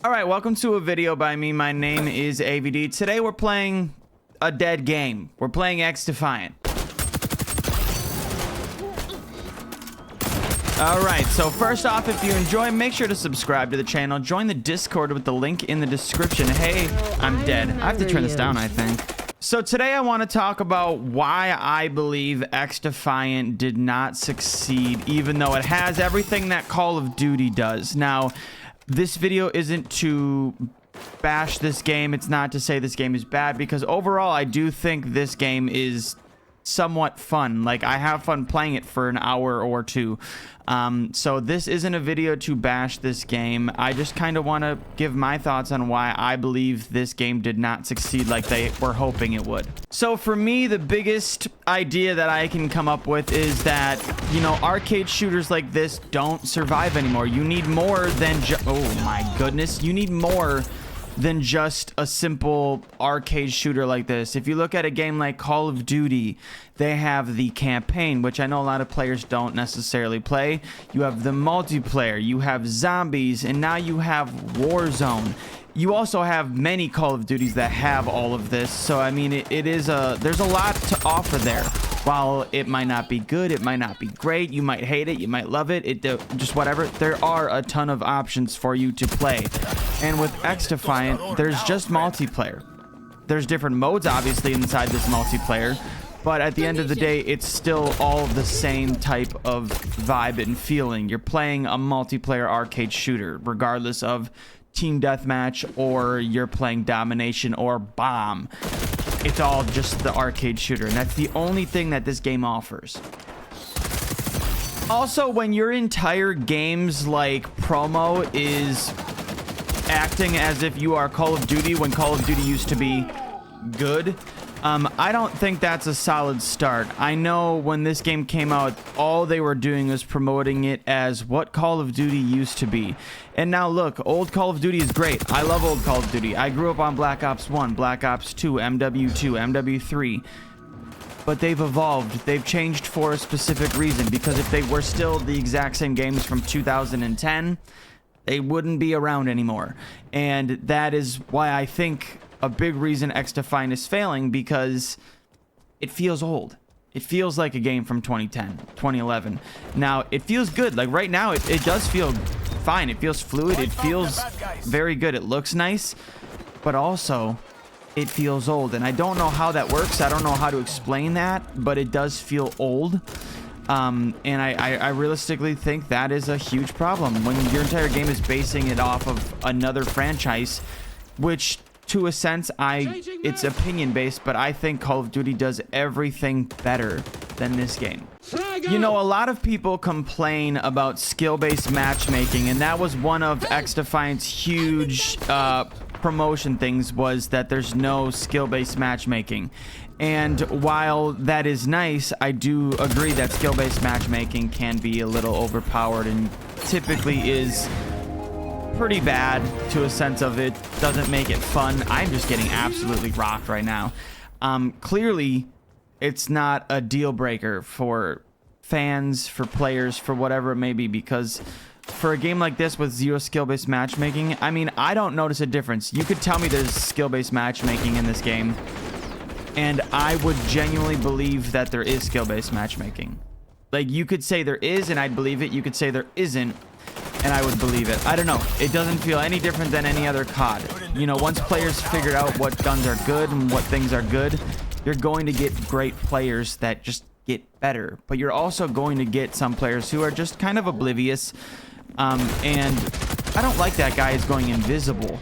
All right, welcome to a video by me. My name is AVD. Today we're playing a dead game. We're playing Xdefiant. All right, so first off, if you enjoy, make sure to subscribe to the channel. Join the Discord with the link in the description. Hey, I'm dead. I have to turn this down, I think. So today I want to talk about why I believe Xdefiant did not succeed, even though it has everything that Call of Duty does. Now, this video isn't to bash this game. It's not to say this game is bad, because overall I do think this game is somewhat fun. Like, I have fun playing it for an hour or two. So this isn't a video to bash this game. I just kind of want to give my thoughts on why I believe this game did not succeed like they were hoping it would. So for me, the biggest idea that I can come up with is that, you know, arcade shooters like this don't survive anymore. You need more than oh my goodness, you need more than just a simple arcade shooter like this. If you look at a game like Call of Duty, they have the campaign, which I know a lot of players don't necessarily play. You have the multiplayer, you have zombies, and now you have Warzone. You also have many Call of Duties that have all of this. So I mean, there's a lot to offer there. While it might not be good, it might not be great, you might hate it, you might love it, just whatever, there are a ton of options for you to play. And with Xdefiant, there's just multiplayer. There's different modes, obviously, inside this multiplayer, but at the end of the day, it's still all the same type of vibe and feeling. You're playing a multiplayer arcade shooter, regardless of team deathmatch, or you're playing domination or bomb. It's all just the arcade shooter, and that's the only thing that this game offers. Also, when your entire game's like promo is acting as if you are Call of Duty when Call of Duty used to be good, I don't think that's a solid start. I know when this game came out, all they were doing was promoting it as what Call of Duty used to be. And now look, old Call of Duty is great. I love old Call of Duty. I grew up on Black Ops 1, Black Ops 2, MW2, MW3. But they've evolved. They've changed for a specific reason, because if they were still the exact same games from 2010, they wouldn't be around anymore. And that is why I think a big reason Xdefiant is failing, because it feels old. It feels like a game from 2010, 2011. Now, it feels good. Like right now, it does feel fine. It feels fluid. It feels very good. It looks nice, but also it feels old. And I don't know how that works. I don't know how to explain that, but it does feel old. And I realistically think that is a huge problem when your entire game is basing it off of another franchise, which to a sense, it's opinion based, but I think Call of Duty does everything better than this game. You know, a lot of people complain about skill-based matchmaking, and that was one of Xdefiant's huge promotion things, was that there's no skill-based matchmaking. And while that is nice, I do agree that skill-based matchmaking can be a little overpowered and typically is pretty bad to a sense of it doesn't make it fun. I'm just getting absolutely rocked right now. Clearly, it's not a deal breaker for fans, for players, for whatever it may be, because for a game like this with zero skill-based matchmaking, I mean, I don't notice a difference. You could tell me there's skill-based matchmaking in this game, and I would genuinely believe that there is skill-based matchmaking. Like, you could say there is, and I'd believe it. You could say there isn't, and I would believe it. I don't know. It doesn't feel any different than any other COD. You know, once players figure out what guns are good and what things are good, you're going to get great players that just get better. But you're also going to get some players who are just kind of oblivious. And I don't like that guy is going invisible.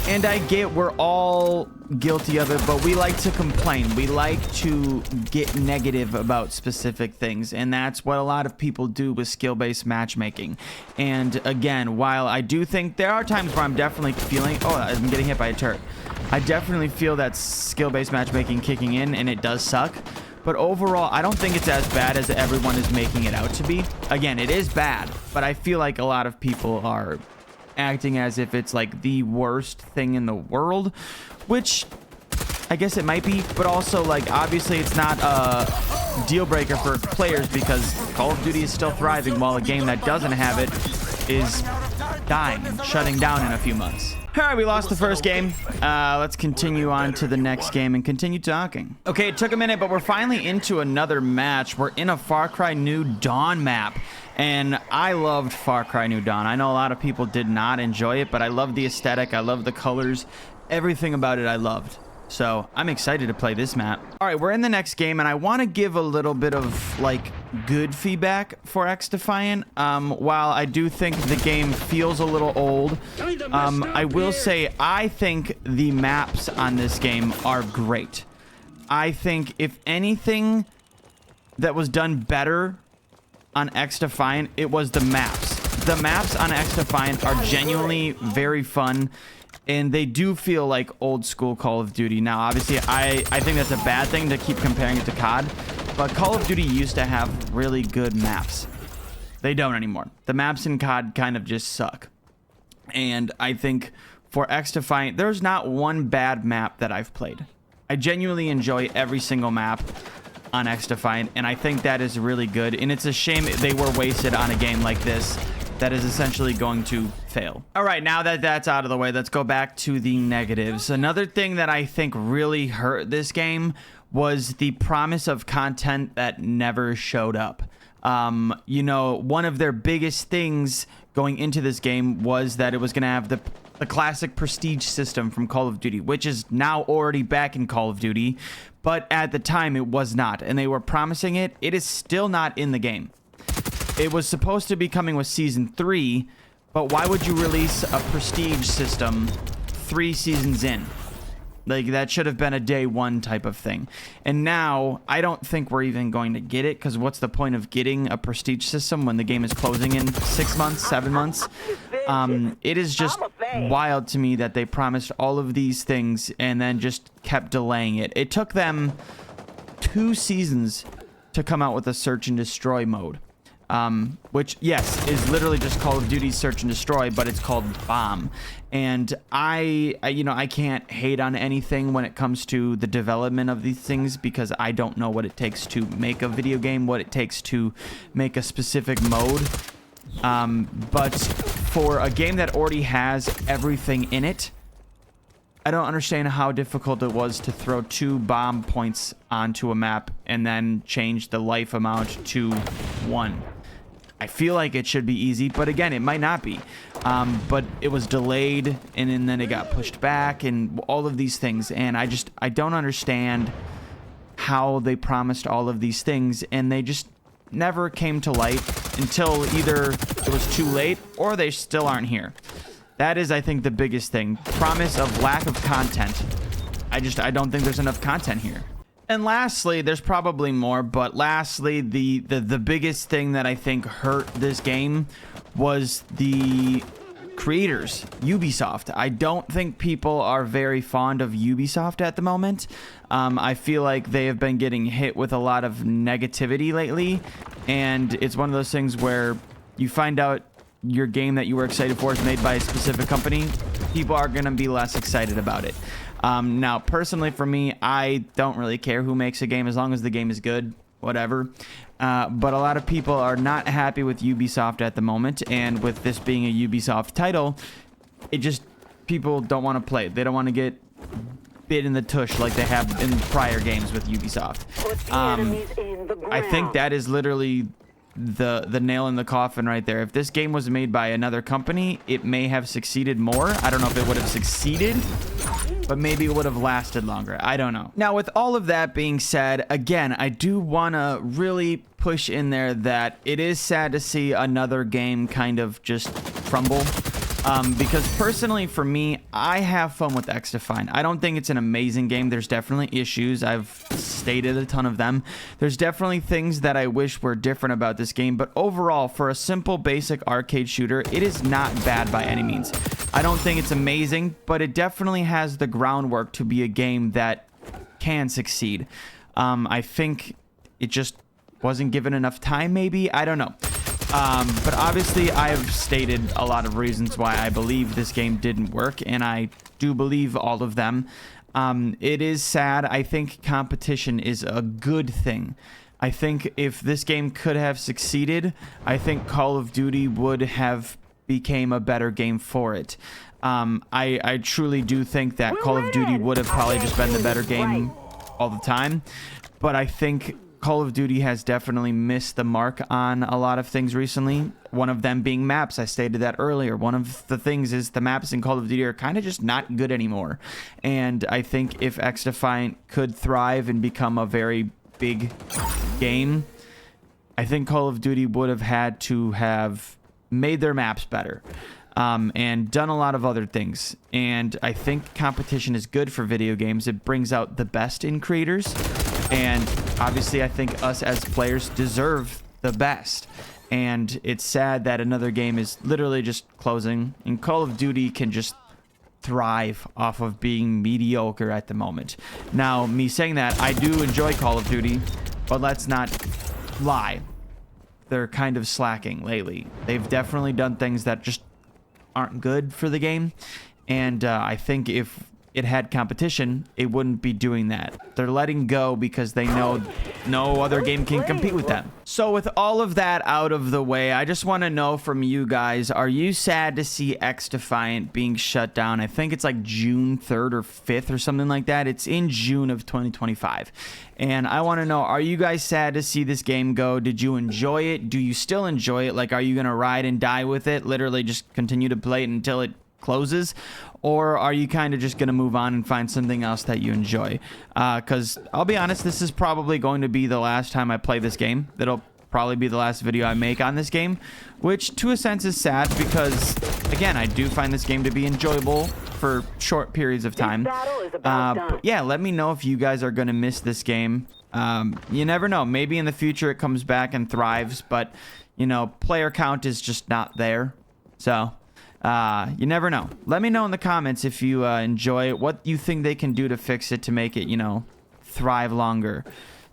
And I get we're all guilty of it, but we like to complain. We like to get negative about specific things, and that's what a lot of people do with skill-based matchmaking. And again, while I do think there are times where I'm definitely feeling, oh, I'm getting hit by a turret. I definitely feel that skill-based matchmaking kicking in, and it does suck. But overall, I don't think it's as bad as everyone is making it out to be. Again, it is bad, but I feel like a lot of people are acting as if it's like the worst thing in the world, which I guess it might be, but also, like, obviously it's not a deal breaker for players, because Call of Duty is still thriving, while a game that doesn't have it is dying and shutting down in a few months. All right, we lost the first game. Let's continue on to the next game and continue talking. Okay, it took a minute, but we're finally into another match. We're in a Far Cry New Dawn map, and I loved Far Cry New Dawn. I know a lot of people did not enjoy it, but I love the aesthetic. I love the colors. Everything about it I loved. So I'm excited to play this map. All right, we're in the next game, and I want to give a little bit of like good feedback for Xdefiant. While I do think the game feels a little old, I will say I think the maps on this game are great. I think if anything that was done better on Xdefiant, it was the maps. The maps on Xdefiant are genuinely very fun. And they do feel like old school Call of Duty. Now, obviously, I think that's a bad thing to keep comparing it to COD. But Call of Duty used to have really good maps. They don't anymore. The maps in COD kind of just suck. And I think for Xdefiant, there's not one bad map that I've played. I genuinely enjoy every single map on Xdefiant. And I think that is really good. And it's a shame they were wasted on a game like this that is essentially going to fail. All right, now that that's out of the way, let's go back to the negatives. Another thing that I think really hurt this game was the promise of content that never showed up. You know, one of their biggest things going into this game was that it was going to have the classic prestige system from Call of Duty, which is now already back in Call of Duty, but at the time it was not, and they were promising it. It is still not in the game. It was supposed to be coming with Season 3, but why would you release a prestige system 3 seasons in? Like, that should have been a day one type of thing. And now, I don't think we're even going to get it, because what's the point of getting a prestige system when the game is closing in 6 months, 7 months? It is just wild to me that they promised all of these things and then just kept delaying it. It took them 2 seasons to come out with a search and destroy mode. Which, yes, is literally just Call of Duty Search and Destroy, but it's called Bomb. And I can't hate on anything when it comes to the development of these things, because I don't know what it takes to make a video game, what it takes to make a specific mode. But for a game that already has everything in it, I don't understand how difficult it was to throw 2 bomb points onto a map and then change the life amount to 1. I feel like it should be easy, but again, it might not be. But it was delayed, and then it got pushed back, and all of these things. And I don't understand how they promised all of these things, and they just never came to light until either it was too late or they still aren't here. That is, I think, the biggest thing. Promise of lack of content. I don't think there's enough content here. And lastly, there's probably more, but lastly, the biggest thing that I think hurt this game was the creators, Ubisoft. I don't think people are very fond of Ubisoft at the moment. I feel like they have been getting hit with a lot of negativity lately, and it's one of those things where you find out your game that you were excited for is made by a specific company, people are going to be less excited about it. Now, personally, for me, I don't really care who makes a game as long as the game is good, whatever. But a lot of people are not happy with Ubisoft at the moment, and with this being a Ubisoft title, people don't want to play it. They don't want to get bit in the tush like they have in prior games with Ubisoft. I think that is literally the nail in the coffin right there. If this game was made by another company, it may have succeeded more. I don't know if it would have succeeded, but maybe it would have lasted longer. I don't know. Now, with all of that being said, again, I do want to really push in there that it is sad to see another game kind of just crumble. Because personally, for me, I have fun with Xdefiant. I don't think it's an amazing game. There's definitely issues. I've stated a ton of them. There's definitely things that I wish were different about this game. But overall, for a simple, basic arcade shooter, it is not bad by any means. I don't think it's amazing, but it definitely has the groundwork to be a game that can succeed. I think it just wasn't given enough time, maybe? I don't know. But obviously, I've stated a lot of reasons why I believe this game didn't work, and I do believe all of them. It is sad. I think competition is a good thing. I think if this game could have succeeded, I think Call of Duty would have became a better game for it. I truly do think that Call of Duty would have probably just been the better game all the time, but I think Call of Duty has definitely missed the mark on a lot of things recently. One of them being maps. I stated that earlier. One of the things is the maps in Call of Duty are kind of just not good anymore. And I think if Xdefiant could thrive and become a very big game, I think Call of Duty would have had to have made their maps better. And done a lot of other things. And I think competition is good for video games. It brings out the best in creators. And obviously, I think us as players deserve the best. And it's sad that another game is literally just closing. And Call of Duty can just thrive off of being mediocre at the moment. Now, me saying that, I do enjoy Call of Duty, but let's not lie. They're kind of slacking lately. They've definitely done things that just aren't good for the game. And I think if it had competition, it wouldn't be doing that. They're letting go because they know no other game can compete with them. So with all of that out of the way, I just want to know from you guys, are you sad to see Xdefiant being shut down? I think it's like June 3rd or 5th or something like that. It's in June of 2025. And I want to know, are you guys sad to see this game go? Did you enjoy it? Do you still enjoy it? Like, are you going to ride and die with it? Literally just continue to play it until it closes? Or are you kind of just going to move on and find something else that you enjoy? Because I'll be honest, this is probably going to be the last time I play this game. That'll probably be the last video I make on this game, which to a sense is sad because, again, I do find this game to be enjoyable for short periods of time. But yeah, let me know if you guys are going to miss this game. You never know. Maybe in the future it comes back and thrives, but, you know, player count is just not there. So you never know. Let me know in the comments if you enjoy it, what you think they can do to fix it to make it, you know, thrive longer.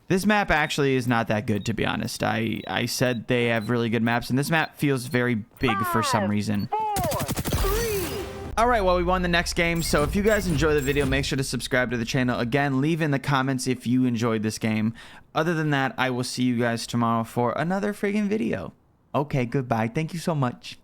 This map actually is not that good, to be honest. I said they have really good maps, and this map feels very big for some reason. 4, 3. All right, well, we won the next game. So if you guys enjoy the video, make sure to subscribe to the channel. Again, leave in the comments if you enjoyed this game. Other than that, I will see you guys tomorrow for another friggin' video. Okay, goodbye. Thank you so much.